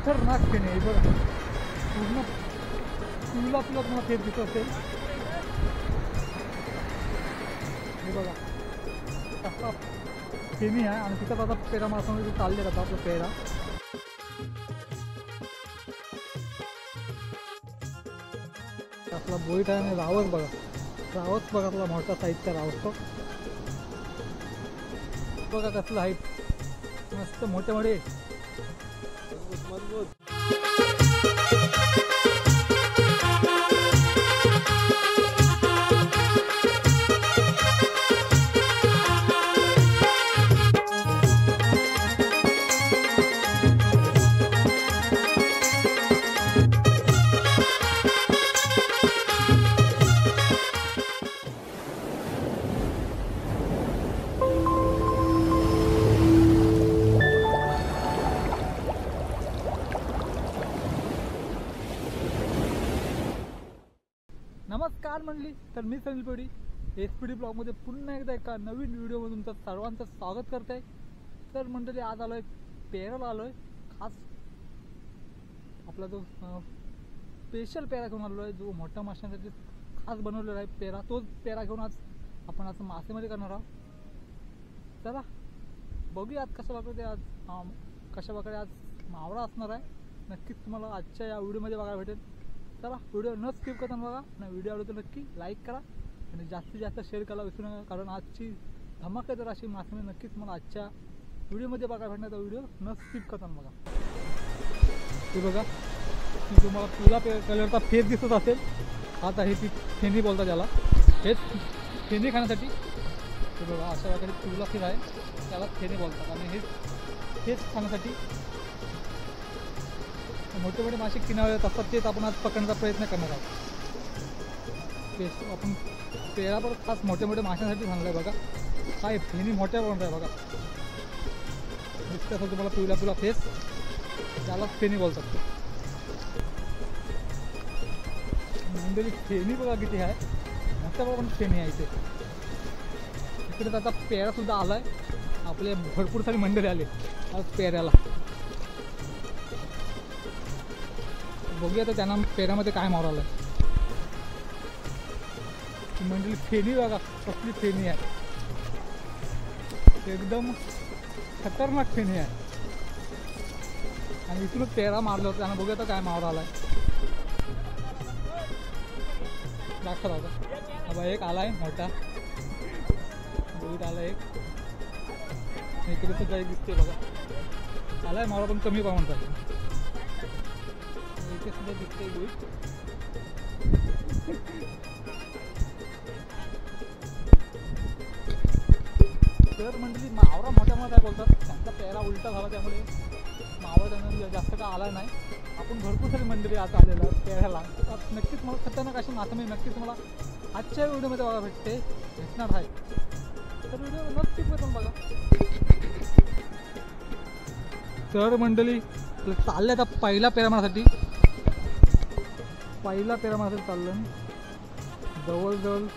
खतरनाक फेणी आहे बघा. पूर्ण तुला तुम्हाला फेर दिसत असेल. हे बघा कसा फेणी आहे आणि तिथं आता पेरा माणसामध्ये चालले जातात आपलं पेरा. आपला बोईट आहे आणि रावस बघा. रावस बघा आपला मोठा साईजचा रावस तो बघा कसला आहे. मस्त मोठे मोठे मजबूत. नमस्कार म्हणली तर मी सनील पेडी SPD ब्लॉगमध्ये पुन्हा एकदा एका नवीन व्हिडिओमध्ये तुमचं सर्वांचं स्वागत करत आहे. तर मंडळी आज आलो आहे पेराला आलो आहे. खास आपला जो स्पेशल पेरा घेऊन आलो आहे जो मोठ्या माशांसाठी खास बनवलेला आहे पेरा. तोच पेरा घेऊन आज आपण आज मासेमध्ये करणार आहोत. चला बघूया आज कशा प्रकारे आज कशा प्रकारे आज मावळा असणार आहे. नक्कीच तुम्हाला आजच्या या व्हिडिओमध्ये बघायला भेटेल. चला व्हिडिओ न स्किप करताना बघा आणि व्हिडिओ आवडतो नक्की लाईक करा आणि जास्तीत जास्त शेअर करायला विसरू नका. कारण आजची धमाकेदार अशी मासेमारी नक्कीच मला आजच्या व्हिडिओमध्ये बघायला भेटणार. व्हिडिओ न स्किप करताना बघा. ते बघा की तुम्हाला पिवळा कलरचा फेस दिसत असेल. आता हे ती फेणी बोलतात त्याला. हेच फेणी खाण्यासाठी ते बघा अशा प्रकारे पिवळा फेस आहे त्याला फेणी बोलतात. आणि हेच खाण्यासाठी मोठे मोठे मासे किनाऱ्यात असतात तेच आपण आज पकडण्याचा प्रयत्न करणार आहोत. तेच आपण पेरा पण खास मोठे मोठे माशांसाठी सांगलं आहे बघा. काय फेणी मोठ्या बनवत आहे बघा. दिसतं असं तुम्हाला पिवळा फेस त्यालाच फेणी बोलतात. मंडळी फेणी बघा किती आहे. मोठ्या पण फेणी आहे इथे. इकडे आता पेरासुद्धा आला आहे. आपले भरपूर सारी मंडळी आले आज पेऱ्याला. बघूया तर त्यांना पेरामध्ये काय मावरालं आहे. मंडळी फेणी बघा कसली फेणी आहे. एकदम खतरनाक फेणी आहे. आणि इथूनच पेरा मारलं होतं त्यांना. बघूया तर काय मावराला आहे. दाखवत होता बाबा एक आला आहे मोठा बोईट आला एक. इकडे सुद्धा एक दिसते बघा. आला आहे मावरा पण कमी प्रमाणात आहे. इथे सुद्धा दिसते बोईट. तर मंडळी मावरा मोठ्या मोठ्या काय बोलतात. त्यांचा पेरा उलटा झाला त्यामुळे मावरा त्यांना जास्त काय आला नाही. आपण भरपूर सारी मंडळी आता आलेलं आहे पेऱ्याला. नक्कीच मला खतरनाक अशी मासेमारी नक्कीच मला आजच्या व्हिडिओमध्ये बघा भेटणार आहे. तर व्हिडिओ नक्कीच भेटून बघा. तर मंडळी चालले आता पहिला पेरा मारण्यासाठी. पहिला पेरा मारण्यासाठी चाललं. जवळजवळ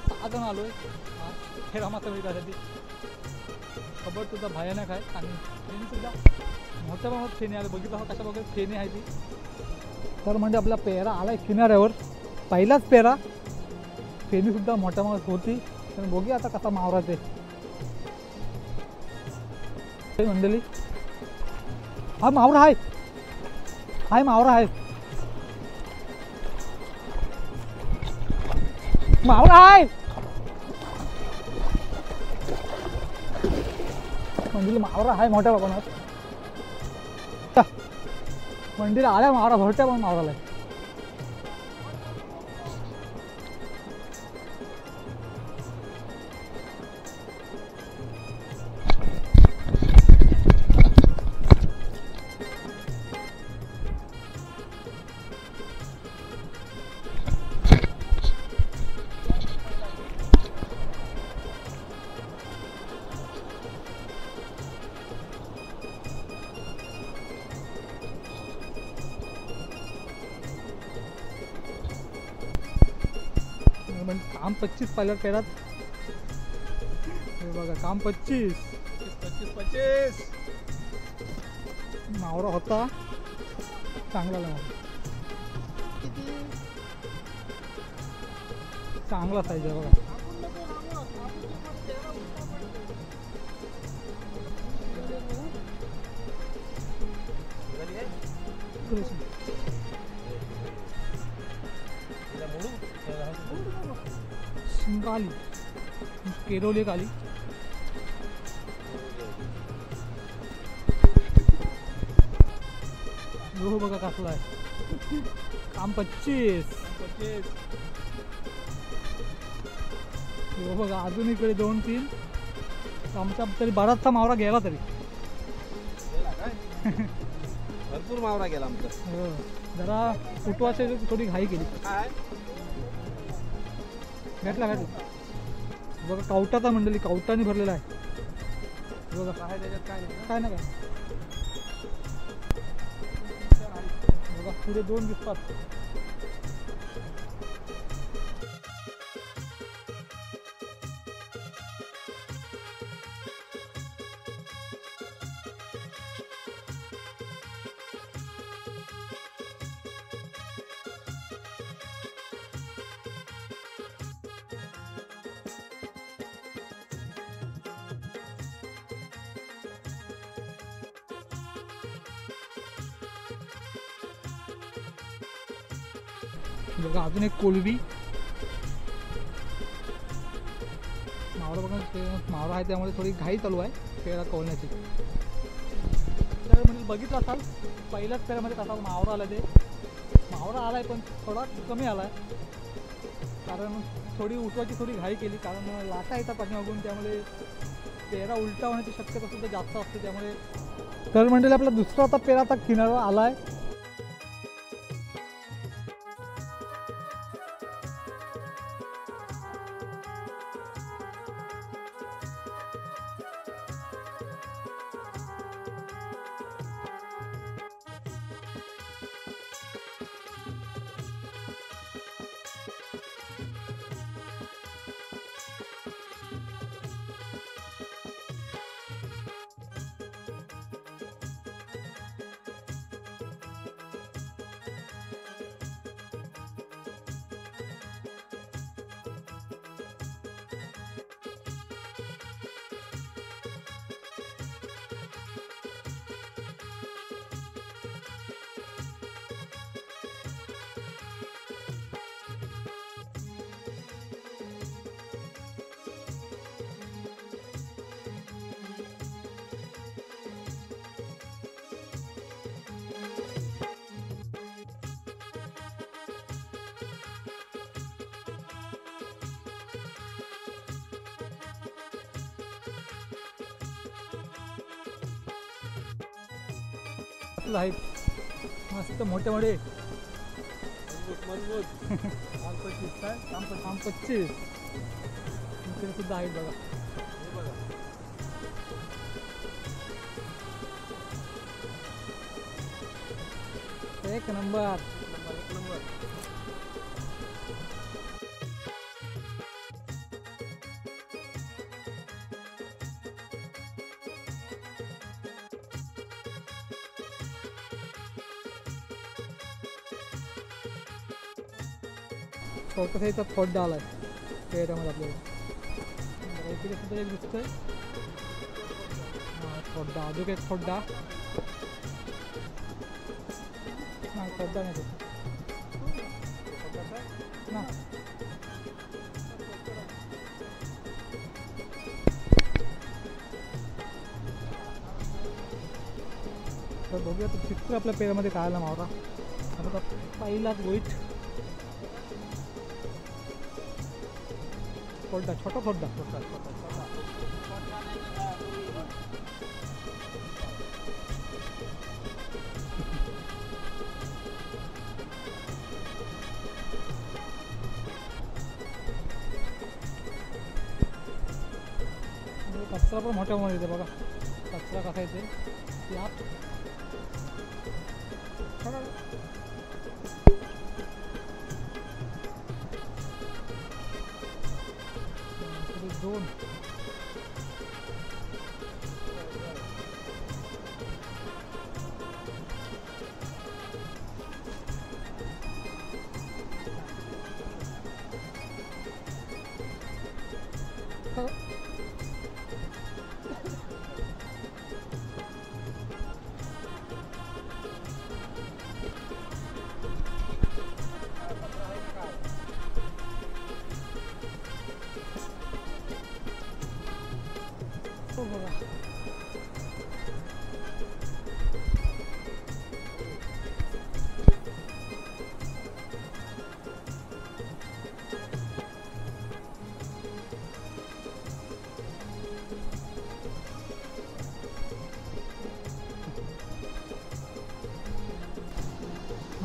6 जण आलो आहे पेरा मासेमारी करायसाठी. खबर सुद्धा भयानक आहे आणि फेणीसुद्धा मोठ्या प्रमाणात फेणी आले. बघितलं कशा बघा फेणी आहे ती. तर म्हणजे आपला पेरा आला आहे किनाऱ्यावर. पहिलाच पेरा. फेणीसुद्धा मोठ्या प्रमाणात होती. तर बघूया आता कसा मावरायचे मंडळी. हा मावरा आहे. हाय मावरा आहे. मावरा आहे मंदिर. मावरा आहे मोठ्या प्रमाणात. मंदिर आल्या मावरा भरत्या पण मावराला आहे. काम 25 पहिल्या पेरात. हे बघा काम 25. मावरा होता चांगला मावरा, चांगला साईज आहे बघा. शिंगाली केरोली काली हो बघा कसला आहे. काम 25 हो बघा. अजून इकडे 2-3 आमचा तरी बराचसा मावरा गेला तरी. भरपूर मावरा गेला आमचा. हो जरा उठवायची थोडी घाई केली. भेटला बघा कवटाचा मंडळी, कवटाने भरलेला आहे बघा. काय त्याच्यात काय नाही काय ना काय बघा. पुढे 2 दिसतात. बघा अजून एक कोलबी मावरा बघा. मावरा आहे त्यामुळे थोडी घाई चालू आहे पेरा कवण्याची. तर म्हणजे बघितलं असाल पहिल्याच पेऱ्यामध्ये कसा मावरा आला. ते मावरा आलाय पण थोडा कमी आलाय कारण थोडी उठवायची थोडी घाई केली कारण लाटा येतात पाठीमागून, त्यामुळे पेरा उलटा होण्याची शक्यता सुद्धा जास्त असते. त्यामुळे तर म्हणजे आपला दुसरा आता पेरा आता किनारा आलाय. आहेत मस्त मोठे मोठे. काम 25 इकडे सुद्धा आहेत बघा. एक नंबर. छोटासा इथं खोड्डा आलाय पेऱ्यामध्ये आपल्याला. इकडे सुद्धा एक दिसतोय खोड्डा. अजून एक खोड्डा नाही, खोड्डा नाही ना. तर बघूया तर चित्र आपल्या पेऱ्यामध्ये काय आला मावरा. आता पहिलाच वाईट खोड्डा, छोटा खोड्डा. कचरा पण मोठ्या मध्ये येते बघा. कचरा कसा येते त्यात दोन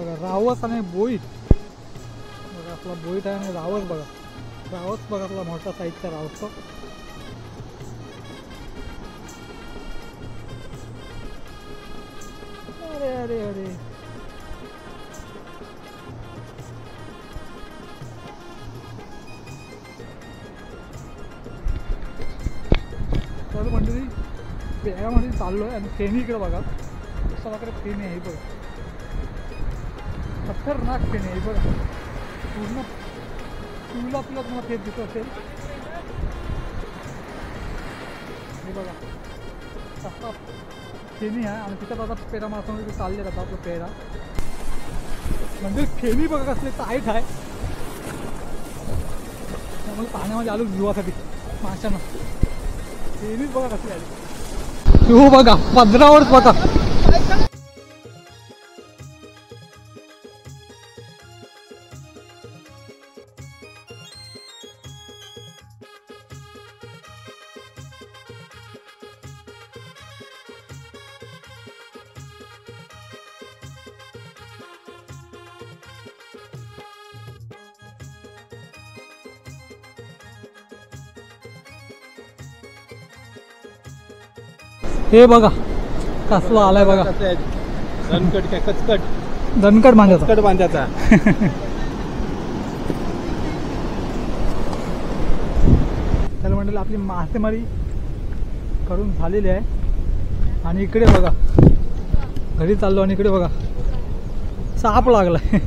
बघा रावस आणि बोईट बघा, आपला बोईट आहे आणि रावस बघा. रावस बघा आपला मोठा साईजचा रावस. अरे अरे अरे तर मंडळी पेऱ्यामध्ये चाललो आहे आणि फेणी इकडे बघा. अशा प्रकारे फेणी आहे बघा, खतरनाक फेणी आहे बघा. पूर्ण टूला आपल्याला तुम्हाला फेट दिसत असेल हे बघा. तसा फेणी आहे आणि तिथं आता पेरा माणसामध्ये चालले जातात आपलं पेरा. म्हणजे फेणी बघा कसले टाईट आहे. त्यामुळे पाण्यामध्ये आलो जीवासाठी माशांना. फेणीच बघा कसली आली. हो बघा पदरावर बघा. हे बघा कसला आलाय बघा. दणकट काय कचकट. दणकट बांधायचा. कचकट बांधायचा. त्याला म्हटलं आपली मासेमारी करून झालेली आहे आणि इकडे बघा घरी चाललो आणि इकडे बघा साप लागलाय.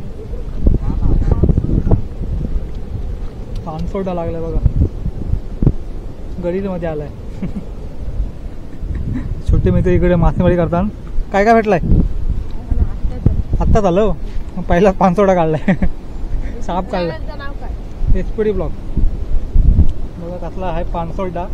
पानसोडा लागलाय बघा, गडीमध्ये आलाय. छोटे मित्र इकडे मासेमारी करतात. काय काय भेटलाय आत्ताच आलं. पहिला पानसोडा काढलाय. साप काढलाय. एसपीडी ब्लॉक बघा कसला आहे पानसोडा.